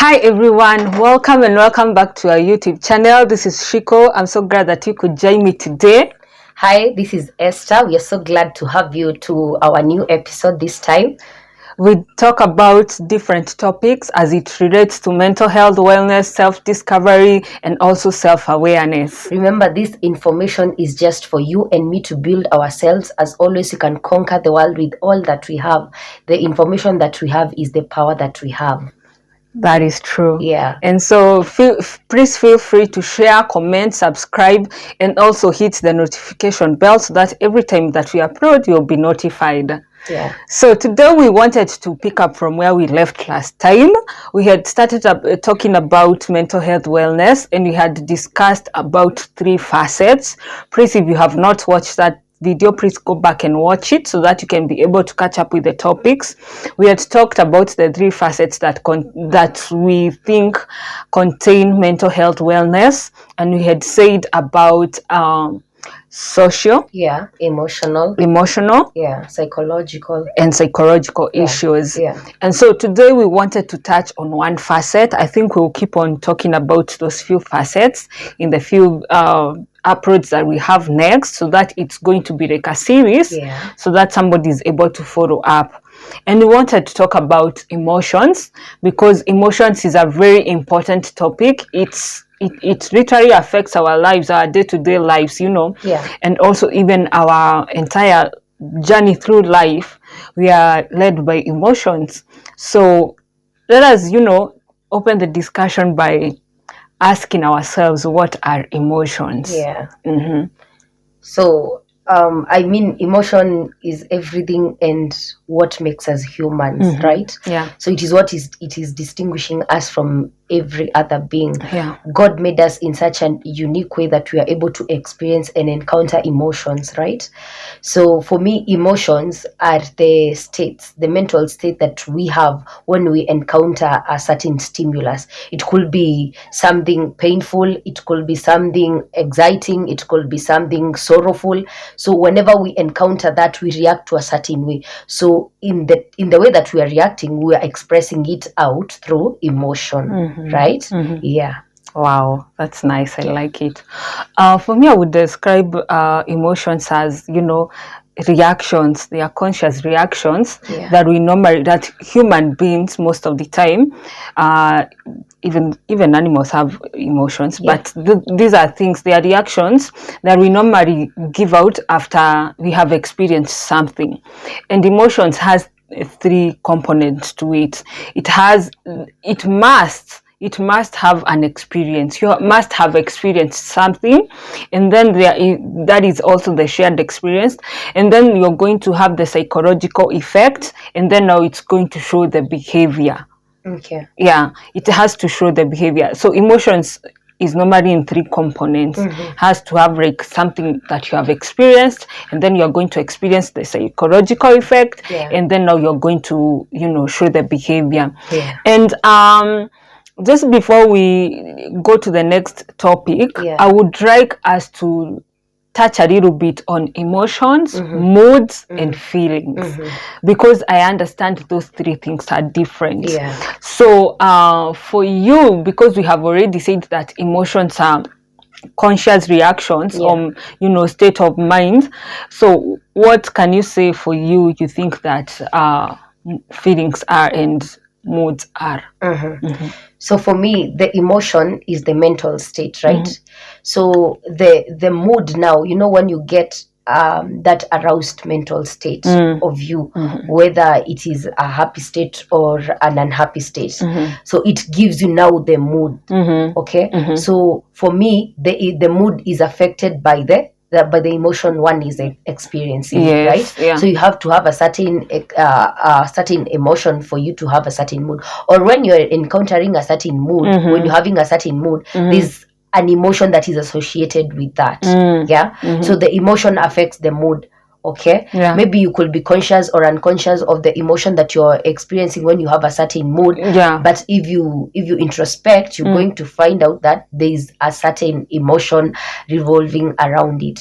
Hi everyone, welcome and welcome back to our YouTube channel. This is Shiko. I'm so glad that you could join me today. Hi, this is Esther. We are so glad to have you to our new episode this time. We talk about different topics as it relates to mental health, wellness, self-discovery, and also self-awareness. Remember, this information is just for you and me to build ourselves. As always, you can conquer the world with all that we have. The information that we have is the power that we have. That is true. Yeah. And so please feel free to share, comment, subscribe, and also hit the notification bell so that every time that we upload, you'll be notified. Yeah. So today we wanted to pick up from where we left last time. We had started talking about mental health wellness, and we had discussed about 3 facets. Please, if you have not watched that video, please go back and watch it so that you can be able to catch up with the topics. We had talked about the 3 facets that we think contain mental health wellness, and we had said about social, emotional, psychological, and psychological issues. And so today we wanted to touch on 1 facet. I think we'll keep on talking about those few facets in the few uploads that we have next, so that it's going to be like a series, so that somebody is able to follow up. And we wanted to talk about emotions, because emotions is a very important topic. It literally affects our lives, our day-to-day lives, and also even our entire journey through life. We are led by emotions. So let us, open the discussion by asking ourselves, what are emotions? So emotion is everything and what makes us humans, right? So it is distinguishing us from every other being. God made us in such a unique way that we are able to experience and encounter emotions, right? So for me, emotions are the states, the mental state that we have when we encounter a certain stimulus. It could be something painful, it could be something exciting, it could be something sorrowful. So whenever we encounter that, we react to a certain way. So in the way that we are reacting, we are expressing it out through emotion, right? Wow, that's nice. I like it. For me, I would describe emotions as, reactions. They are conscious reactions that human beings, most of the time, even animals have emotions, but these are things, they are reactions that we normally give out after we have experienced something. And emotions has 3 components to it. It must have an experience. You must have experienced something, and then that is also the shared experience. And then you're going to have the psychological effect, and then now it's going to show the behavior. It has to show the behavior. So emotions is normally in 3 components. Has to have like something that you have experienced, and then you're going to experience the psychological effect, and then now you're going to show the behavior. And just before we go to the next topic, I would like us to touch a little bit on emotions, moods, and feelings, because I understand those 3 things are different. So for you, because we have already said that emotions are conscious reactions on state of mind, so what can you say for you think that feelings are and moods are? So for me, the emotion is the mental state, right? So the mood now, when you get that aroused mental state of you, whether it is a happy state or an unhappy state. So it gives you now the mood. Okay. So for me, the mood is affected by the emotion one is experiencing, right? So you have to have a certain emotion for you to have a certain mood, or when you're encountering a certain mood, when you're having a certain mood, there's an emotion that is associated with that. So the emotion affects the mood. Okay, maybe you could be conscious or unconscious of the emotion that you're experiencing when you have a certain mood, but if you introspect, you're going to find out that there's a certain emotion revolving around it.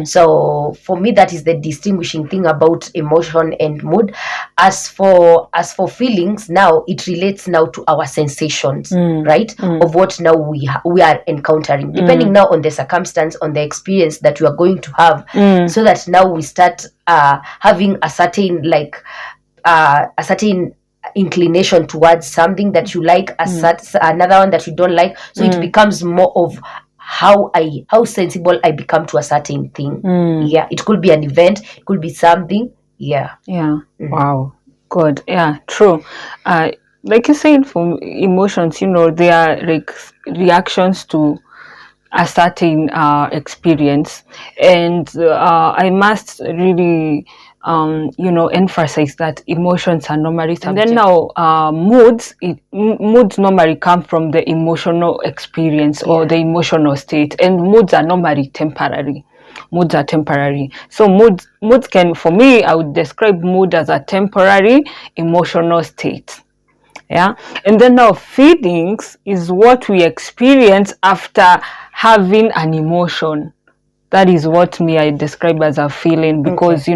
So for me, that is the distinguishing thing about emotion and mood. As for feelings, now it relates now to our sensations, right, of what now we are encountering, depending now on the circumstance, on the experience that we are going to have, so that now we start having a certain a certain inclination towards something that you like, another one that you don't like. So it becomes more of how sensible I become to a certain thing. It could be an event, it could be something. Wow, good. True. Like you said, for emotions, they are like reactions to a certain experience, and I must really emphasize that emotions are normally subjective. And then now moods normally come from the emotional experience or the emotional state, and moods are normally temporary. Moods are temporary. So moods can, for me, I would describe mood as a temporary emotional state. And then now feelings is what we experience after having an emotion. That is what I describe as a feeling, because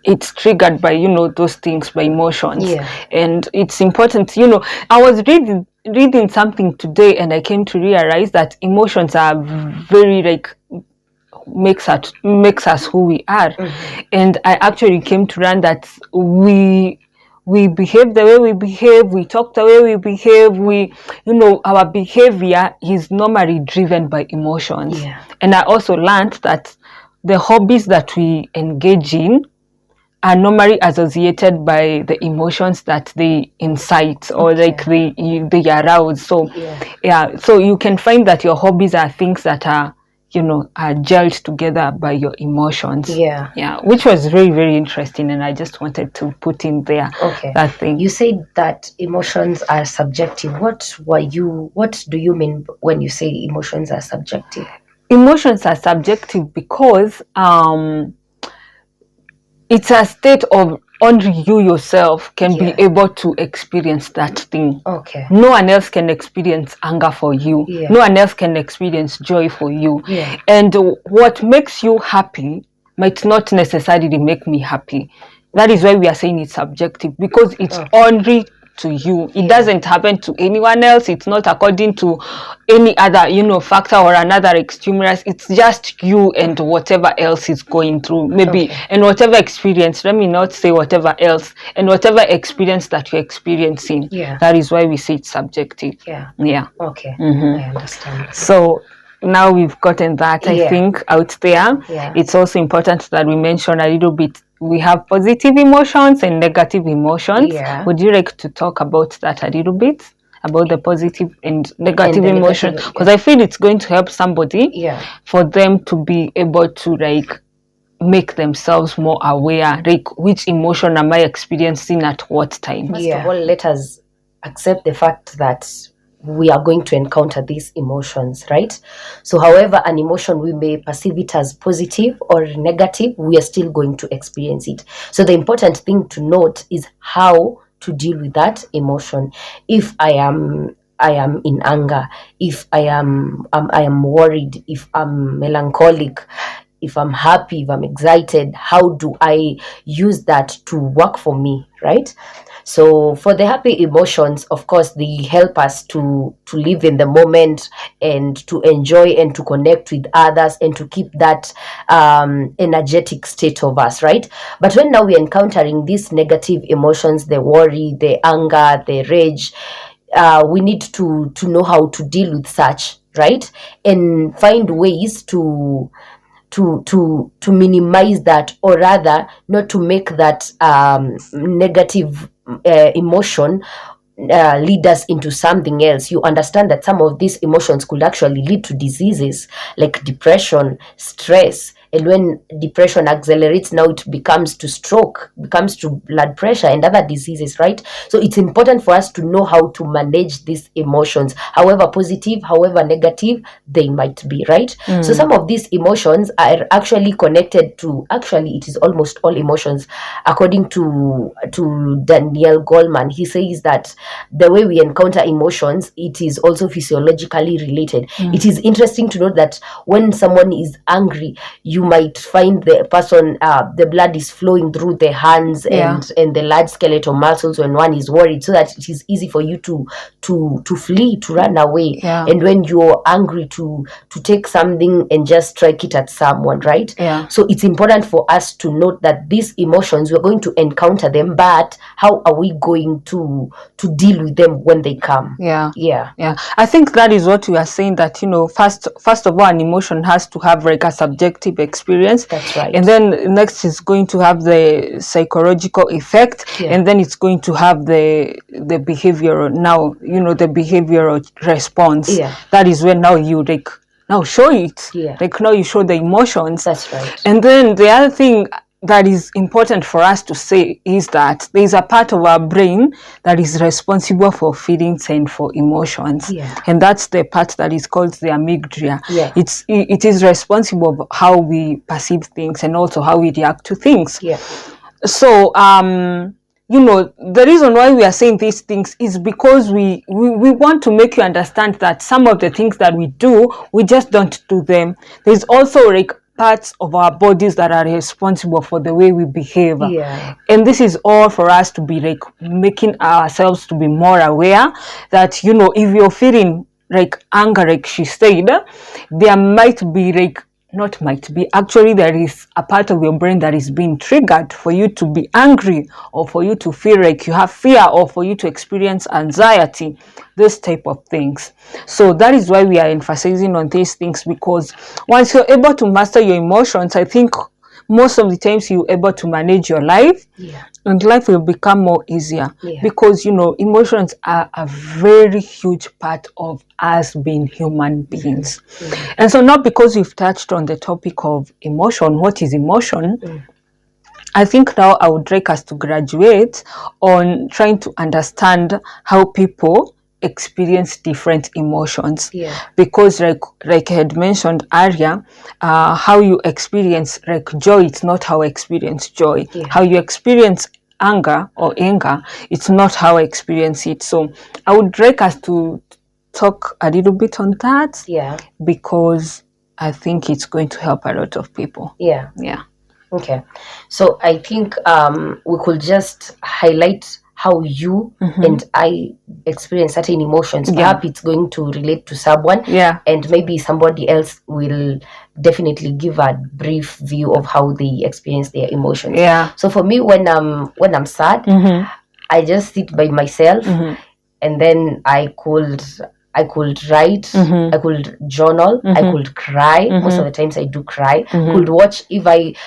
it's triggered by those things, by emotions. And it's important. I was reading something today, and I came to realize that emotions are very makes us who we are. And I actually came to learn that we behave the way we behave, we talk the way we behave, our behavior is normally driven by emotions. And I also learned that the hobbies that we engage in are normally associated by the emotions that they incite, or they arouse. So so you can find that your hobbies are things that are gelled together by your emotions. Which was very, very interesting, and I just wanted to put in there that thing. You said that emotions are subjective. What do you mean when you say emotions are subjective? Emotions are subjective because it's a state of only you yourself can be able to experience that thing. No one else can experience anger for you. No one else can experience joy for you. And what makes you happy might not necessarily make me happy. That is why we are saying it's subjective, because it's only to you. It doesn't happen to anyone else. It's not according to any other factor or another stimulus. It's just you and whatever else is going through, maybe, and whatever experience. Let me not say whatever else, and whatever experience that you're experiencing. That is why we say it's subjective. I understand. So now we've gotten that, I think, out there. It's also important that we mention a little bit. We have positive emotions and negative emotions. Would you like to talk about that a little bit? About the positive and negative emotions? Because I feel it's going to help somebody for them to be able to make themselves more aware, which emotion am I experiencing at what time. First of all, let us accept the fact that we are going to encounter these emotions, right? So however an emotion we may perceive it as positive or negative, we are still going to experience it. So the important thing to note is how to deal with that emotion. If I am in anger, if I am worried, if I'm melancholic, if I'm happy, if I'm excited, how do I use that to work for me, right? So for the happy emotions, of course, they help us to live in the moment and to enjoy and to connect with others and to keep that energetic state of us, right? But when now we're encountering these negative emotions, the worry, the anger, the rage, we need to know how to deal with such, right? And find ways to minimize that, or rather not to make that negative emotion lead us into something else. You understand that some of these emotions could actually lead to diseases like depression, stress, And when depression accelerates, now it becomes to stroke, becomes to blood pressure and other diseases, right? So it's important for us to know how to manage these emotions, however positive, however negative they might be, right? So some of these emotions are actually connected to, actually it is almost all emotions, according to Daniel Goleman. He says that the way we encounter emotions, it is also physiologically related. It is interesting to note that when someone is angry, you might find the person, the blood is flowing through the hands and the large skeletal muscles when one is worried, so that it is easy for you to flee, to run away. And when you're angry, to take something and just strike it at someone, right? So it's important for us to note that these emotions, we're going to encounter them, but how are we going to deal with them when they come? I think that is what we are saying, that first of all, an emotion has to have like a subjective experience. That's right. And then next is going to have the psychological effect, and then it's going to have the behavioral, now the behavioral response. That is when now you like now show it. Like now you show the emotions. That's right. And then the other thing that is important for us to say is that there is a part of our brain that is responsible for feelings and for emotions. And that's the part that is called the amygdala. It is responsible for how we perceive things and also how we react to things. So the reason why we are saying these things is because we want to make you understand that some of the things that we do, we just don't do them. There's also like parts of our bodies that are responsible for the way we behave. And this is all for us to be like making ourselves to be more aware that, if you're feeling like anger, like she said, there might be like, not might be, actually there is a part of your brain that is being triggered for you to be angry, or for you to feel like you have fear, or for you to experience anxiety, this type of things. So that is why we are emphasizing on these things, because once you're able to master your emotions, I think most of the times you're able to manage your life, and life will become more easier, because emotions are a very huge part of us being human beings. And so, not because we've touched on the topic of emotion, what is emotion, I think now I would like us to graduate on trying to understand how people experience different emotions. Because like I had mentioned earlier, how you experience like joy, it's not how I experience joy. How you experience anger, it's not how I experience it. So I would like us to talk a little bit on that, because I think it's going to help a lot of people. Okay, so I think we could just highlight how you and I experience certain emotions. Perhaps it's going to relate to someone, and maybe somebody else will definitely give a brief view of how they experience their emotions. So for me, when I'm sad, I just sit by myself, and then I could write, I could journal, I could cry. Most of the times I do cry. Could watch,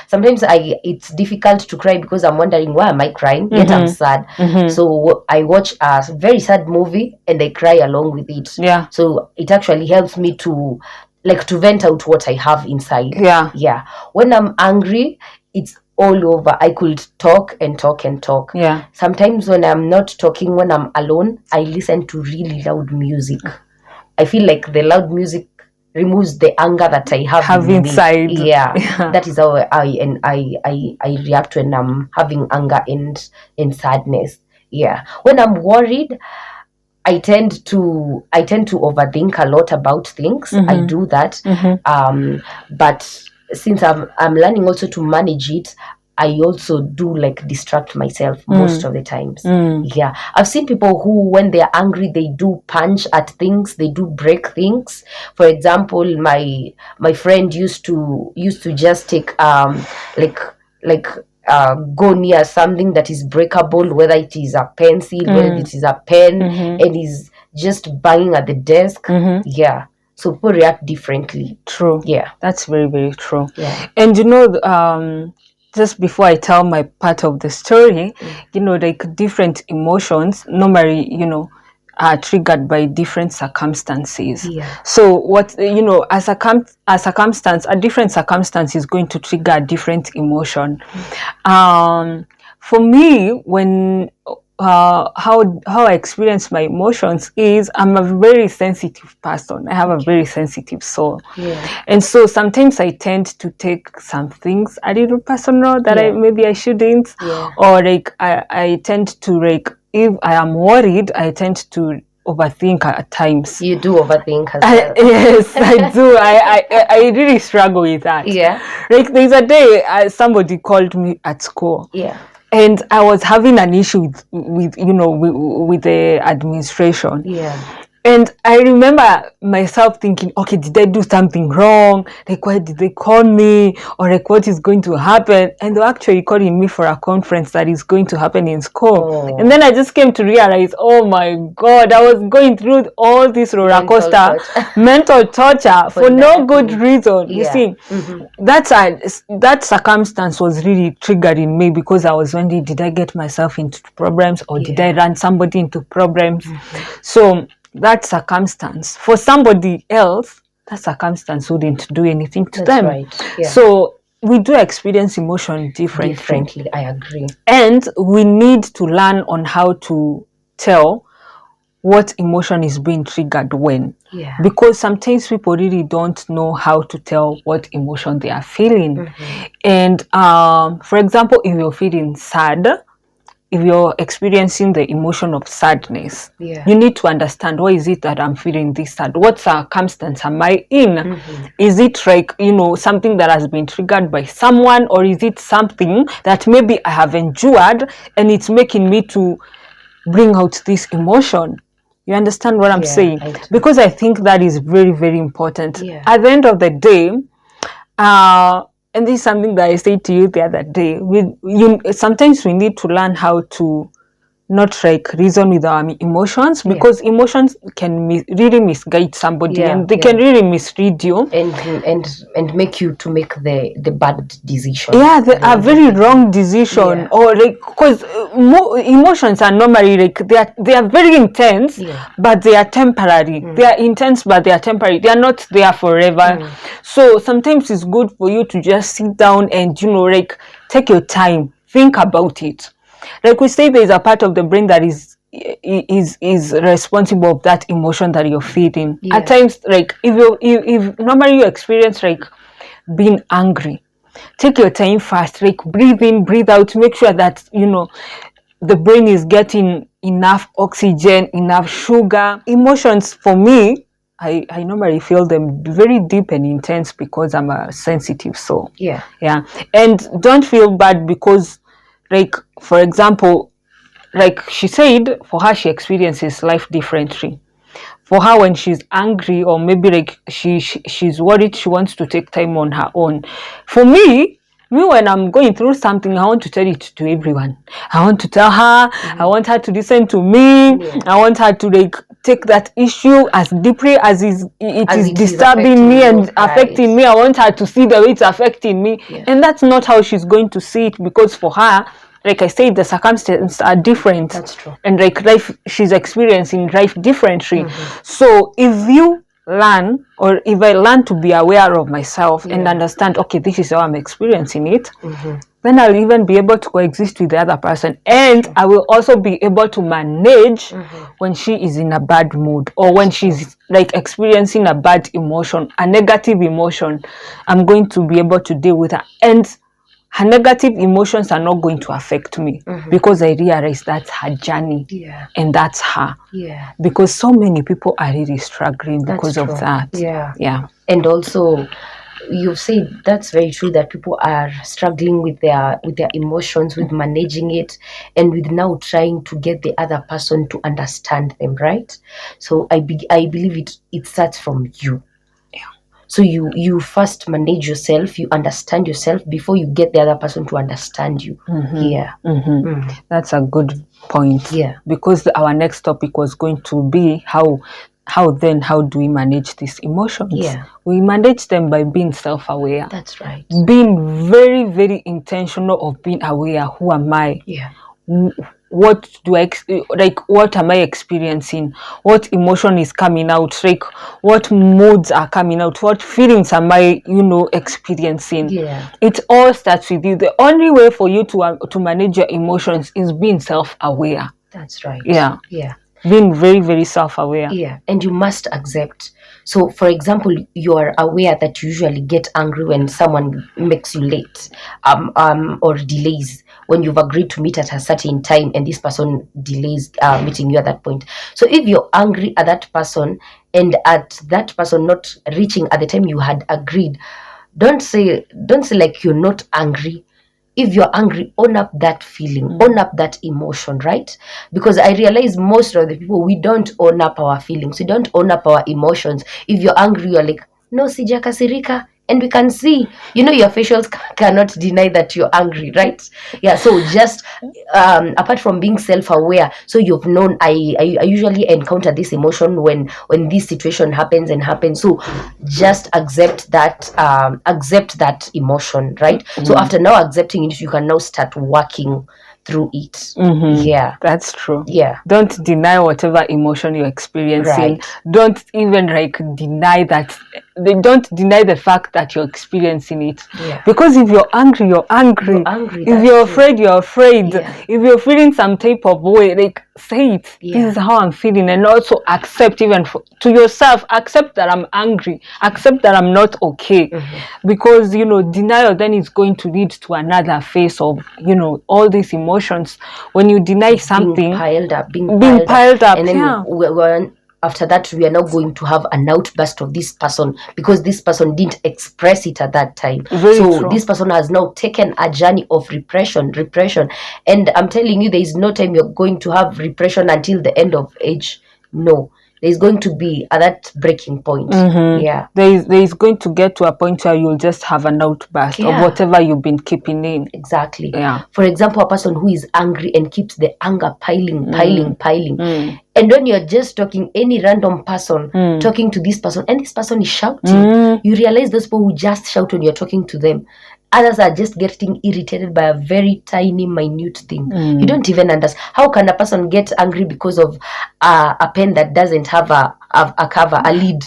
sometimes it's difficult to cry because I'm wondering, why am I crying? Yet I'm sad. So I watch a very sad movie and I cry along with it. So it actually helps me to vent out what I have inside. When I'm angry, it's all over. I could talk and talk and talk. Sometimes when I'm not talking, when I'm alone, I listen to really loud music. I feel like the loud music removes the anger that I have inside. That is how I react when I'm having anger and sadness. When I'm worried, I tend to overthink a lot about things. I do that. But since I'm learning also to manage it, I also do distract myself most of the times. I've seen people who, when they're angry, they do punch at things, they do break things. For example, my friend used to just take go near something that is breakable, whether it is a pencil, whether it is a pen, and is just banging at the desk. So people react differently. True. That's very, very true. And just before I tell my part of the story, different emotions, normally, are triggered by different circumstances. Yeah. So what, a different circumstance is going to trigger a different emotion. For me, when how I experience my emotions is I'm a very sensitive person. I have a very sensitive soul. Yeah. And so sometimes I tend to take some things a little personal that I shouldn't. Yeah. Or like I tend to, like, if I am worried, I tend to overthink at times. You do overthink as well. Yes, I do. I really struggle with that. Yeah. Like there's a day somebody called me at school. Yeah. And I was having an issue with the administration. Yeah. And I remember myself thinking, okay, did I do something wrong? Like, why did they call me? Or like, what is going to happen? And they're actually calling me for a conference that is going to happen in school. Oh. And then I just came to realize, oh my God, I was going through all this roller coaster, mental torture for no good reason. You see, that circumstance was really triggering me because I was wondering, did I get myself into problems, or did I run somebody into problems? So that circumstance, for somebody else, that circumstance wouldn't do anything to them. Right. Yeah. So we do experience emotion differently. I agree. And we need to learn on how to tell what emotion is being triggered when. Yeah. Because sometimes people really don't know how to tell what emotion they are feeling. And for example, if you're feeling sad, if you're experiencing the emotion of sadness, you need to understand, why is it that I'm feeling this sad? What circumstance am I in? Is it like, something that has been triggered by someone, or is it something that maybe I have endured and it's making me to bring out this emotion? You understand what I'm saying? Because I think that is very, very important. At the end of the day, and this is something that I said to you the other day. Sometimes we need to learn how to not like reason with our emotions, because emotions can really misguide somebody, and they can really misread you and make you to make the bad decision. Yeah, they are very wrong decision, or like, because emotions are normally like they are very intense, but they are temporary. They are intense, but they are temporary. They are not there forever. So sometimes it's good for you to just sit down and like take your time, think about it. Like we say, there is a part of the brain that is responsible of that emotion that you're feeling. At times, like if normally you experience like being angry, take your time first, like breathe in, breathe out, make sure that the brain is getting enough oxygen, enough sugar. Emotions, for me, I normally feel them very deep and intense because I'm a sensitive soul. Yeah. And don't feel bad because, like, for example, like she said, for her, she experiences life differently. For her, when she's angry, or maybe like she's worried, she wants to take time on her own. For me, when I'm going through something, I want to tell it to everyone. I want to tell her. I want her to listen to me. I want her to like take that issue as deeply as it is disturbing me and affecting me. I want her to see the way it's affecting me. And that's not how she's going to see it, because for her, like I said, the circumstances are different. That's true. And like life, she's experiencing life differently. So if you learn, or if I learn to be aware of myself and understand, okay, this is how I'm experiencing it, then I'll even be able to coexist with the other person. And I will also be able to manage when she is in a bad mood, or when she's like experiencing a bad emotion, a negative emotion. I'm going to be able to deal with her. And her negative emotions are not going to affect me, because I realize that's her journey, and that's her. Because so many people are really struggling because of that. And also, you've said that's very true, that people are struggling with their emotions, with managing it, and with now trying to get the other person to understand them, right? So I believe it starts from you. So you first manage yourself, you understand yourself before you get the other person to understand you. That's a good point. Because our next topic was going to be how do we manage these emotions? We manage them by being self-aware. That's right. Being very, very intentional of being aware. Who am I? what do I like, what am I experiencing, what emotion is coming out, like what moods are coming out, what feelings am I experiencing. It all starts with you. The only way for you to manage your emotions is being self-aware. That's right. Yeah Being very, very self-aware. Yeah, and you must accept. So, for example, you are aware that you usually get angry when someone makes you late, or delays, when you've agreed to meet at a certain time and this person delays meeting you at that point. So, if you're angry at that person and at that person not reaching at the time you had agreed, don't say like you're not angry. If you're angry, own up that feeling, own up that emotion, right? Because I realize most of the people, we don't own up our feelings, we don't own up our emotions. If you're angry, you're like, no, sijakasirika, and we can see, your facials cannot deny that you're angry, right? Yeah. So just apart from being self-aware, so you've known, I usually encounter this emotion when this situation happens. So just accept that emotion, right? So after now accepting it, you can now start working through it. Yeah, that's true. Yeah, don't deny whatever emotion you're experiencing. Right. Don't even deny that. They don't deny the fact that you're experiencing it. Yeah. Because if you're angry, you're angry. If you're afraid, you're afraid. Yeah. If you're feeling some type of way, say it. Yeah. This is how I'm feeling, and also accept, even to yourself, accept that I'm angry, accept that I'm not okay. Because denial then is going to lead to another phase of all these emotions. When you deny something, being piled up, and then after that, we are now going to have an outburst of this person because this person didn't express it at that time. True. This person has now taken a journey of repression. And I'm telling you, there is no time you're going to have repression until the end of age. No. There's going to be at that breaking point. Yeah. There is going to get to a point where you'll just have an outburst of whatever you've been keeping in. Exactly. Yeah. For example, a person who is angry and keeps the anger piling. And when you're just talking, any random person talking to this person, and this person is shouting, you realize those people who just shout when you're talking to them, others are just getting irritated by a very tiny, minute thing. You don't even understand. How can a person get angry because of a pen that doesn't have a cover, a lid?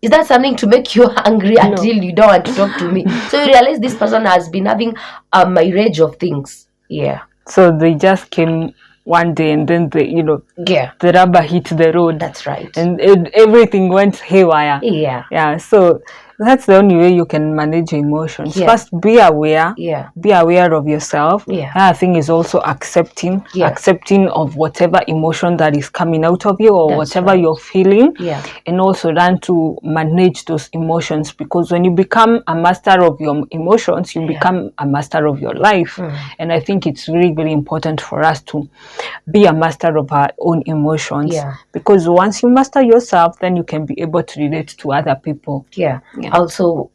Is that something to make you angry until you don't want to talk to me? So you realize this person has been having a myriad of things. Yeah. So they just came one day and then the rubber hit the road. That's right. And everything went haywire. Yeah. So that's the only way you can manage your emotions. First, be aware. Be aware of yourself. Another thing is also accepting of whatever emotion that is coming out of you, or whatever you're feeling. And also learn to manage those emotions, because when you become a master of your emotions, you become a master of your life. And I think it's really, really important for us to be a master of our own emotions. Because once you master yourself, then you can be able to relate to other people. Also,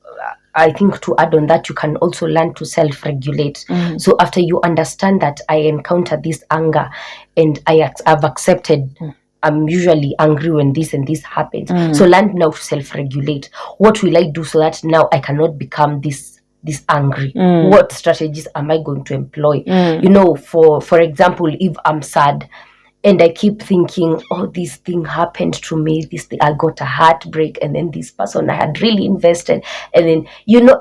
I think to add on that, you can also learn to self-regulate. So after you understand that I encounter this anger and I've accepted, I'm usually angry when this and this happens. So learn now to self-regulate. What will I do so that now I cannot become this angry? What strategies am I going to employ? For example, if I'm sad and I keep thinking, oh, this thing happened to me, I got a heartbreak, and then this person I had really invested, and then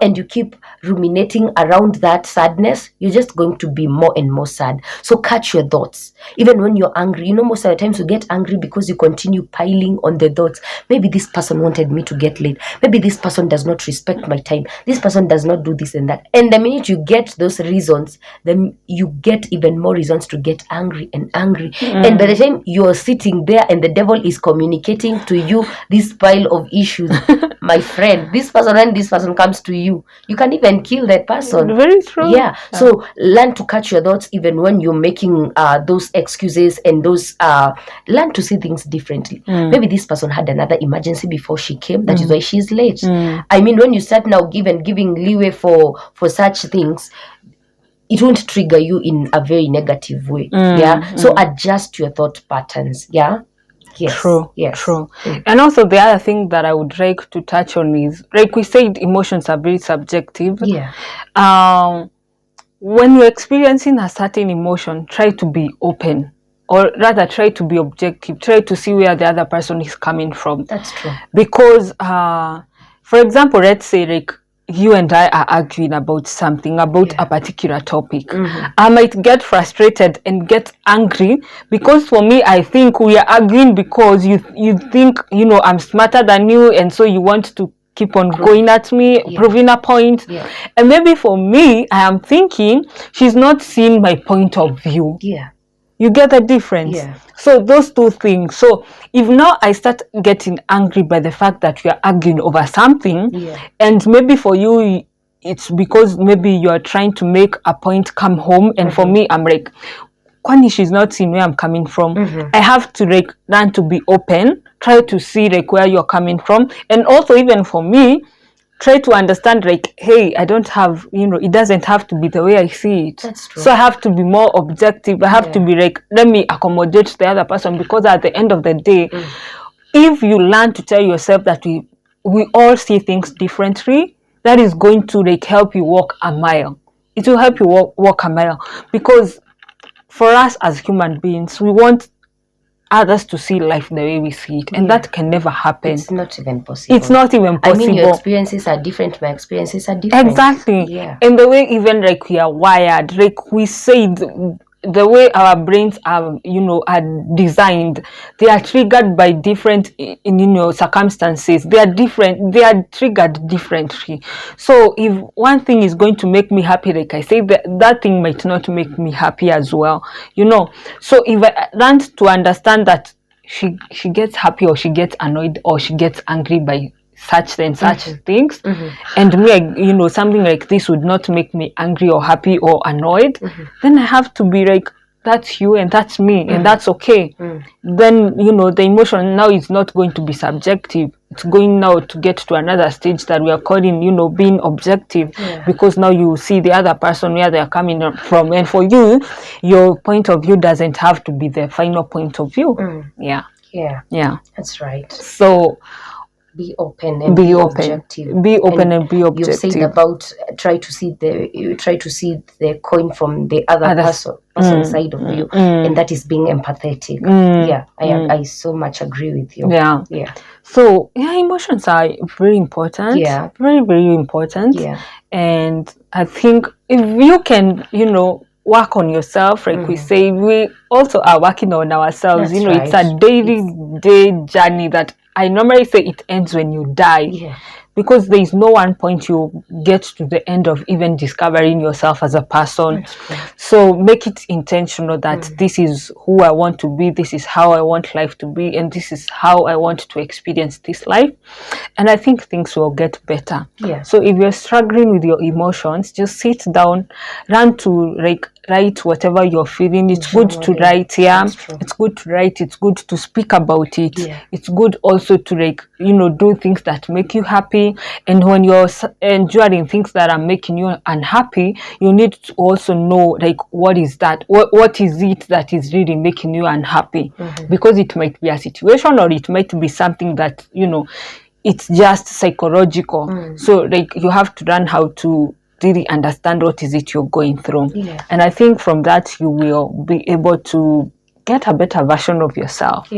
and you keep ruminating around that sadness, you're just going to be more and more sad. So catch your thoughts. Even when you're angry, most of the times you get angry because you continue piling on the thoughts. Maybe this person wanted me to get late. Maybe this person does not respect my time. This person does not do this and that. And the minute you get those reasons, then you get even more reasons to get angry and angry. And by the time you're sitting there and the devil is communicating to you this pile of issues, my friend, this person, when this person comes to you, you can even kill that person. Very true. Yeah. So learn to catch your thoughts even when you're making those excuses and those learn to see things differently. Maybe this person had another emergency before she came. That is why she's late. I mean, when you start now giving leeway for such things, it won't trigger you in a very negative way. So adjust your thought patterns. Yes. True. And also the other thing that I would like to touch on is, like we said, emotions are very subjective. when you're experiencing a certain emotion, try to be open, or rather try to be objective, try to see where the other person is coming from. That's true. Because for example, let's say like you and I are arguing about something, about a particular topic. I might get frustrated and get angry because for me, I think we are arguing because you think, you know, I'm smarter than you, and so you want to keep on going at me, proving a point. And maybe for me, I am thinking she's not seeing my point of view. You get the difference? So those two things. So if now I start getting angry by the fact that we are arguing over something, and maybe for you it's because maybe you are trying to make a point come home, and for me I'm like, kwani she's not seeing where I'm coming from. I have to like learn to be open, try to see like where you're coming from, and also even for me, try to understand like, hey, I don't have, you know, it doesn't have to be the way I see it. That's true. So I have to be more objective. I have to be like, let me accommodate the other person, because at the end of the day, if you learn to tell yourself that we all see things differently, that is going to like help you walk a mile. It will help you walk a mile, because for us as human beings, we want others to see life the way we see it, and that can never happen. It's not even possible. It's not even possible. I mean, your experiences are different, my experiences are different. Exactly. And the way even like we are wired, like we say, the way our brains are, you know, are designed, they are triggered by different, you know, circumstances. They are different, they are triggered differently. So if one thing is going to make me happy, like I say, that thing might not make me happy as well, you know. So if I learn to understand that she gets happy, or she gets annoyed, or she gets angry by such and such things, and me, you know, something like this would not make me angry or happy or annoyed, then I have to be like, that's you and that's me, and that's okay. Then, you know, the emotion now is not going to be subjective. It's going now to get to another stage that we are calling, you know, being objective, because now you see the other person where they are coming from, and for you, your point of view doesn't have to be the final point of view. Yeah, that's right. So be open and be objective. Be open and be objective. You said about try to see the coin from the other person's side of you, and that is being empathetic. I so much agree with you. So emotions are very important. Very, very important. And I think if you can, you know, work on yourself, like we say, we also are working on ourselves. That's you know, right. It's a day journey that I normally say it ends when you die, because there is no one point you get to the end of even discovering yourself as a person. So make it intentional that this is who I want to be, this is how I want life to be, and this is how I want to experience this life. And I think things will get better. So if you're struggling with your emotions, just sit down, learn to like write whatever you're feeling. It's good to write. It's good to write. It's good to speak about it. It's good also to like, you know, do things that make you happy. And when you're enjoying things that are making you unhappy, you need to also know like what is that, what is it that is really making you unhappy, because it might be a situation, or it might be something that, you know, it's just psychological. So like you have to learn how to really understand what is it you're going through. And I think from that you will be able to get a better version of yourself.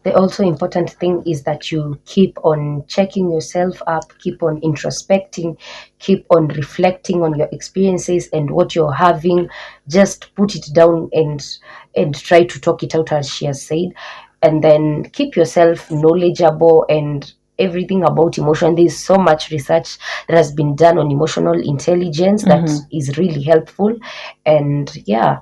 The also important thing is that you keep on checking yourself up, keep on introspecting, keep on reflecting on your experiences and what you're having. Just put it down and try to talk it out, as she has said, and then keep yourself knowledgeable and everything about emotion. There's so much research that has been done on emotional intelligence that is really helpful, and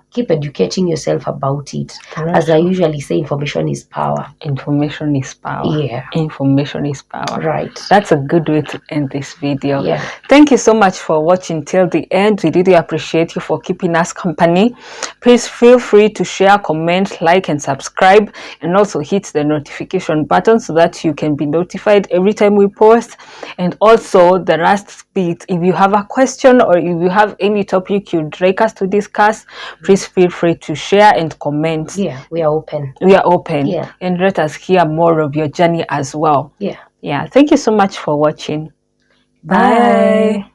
keep educating yourself about it. As I usually say, information is power. Information is power. Information is power. Right. That's a good way to end this video. Thank you so much for watching till the end. We really appreciate you for keeping us company. Please feel free to share, comment, like, and subscribe, and also hit the notification button so that you can be notified every time we post. And also the last bit, if you have a question or if you have any topic you'd like us to discuss, please feel free to share and comment. We are open. And let us hear more of your journey as well. Thank you so much for watching. Bye.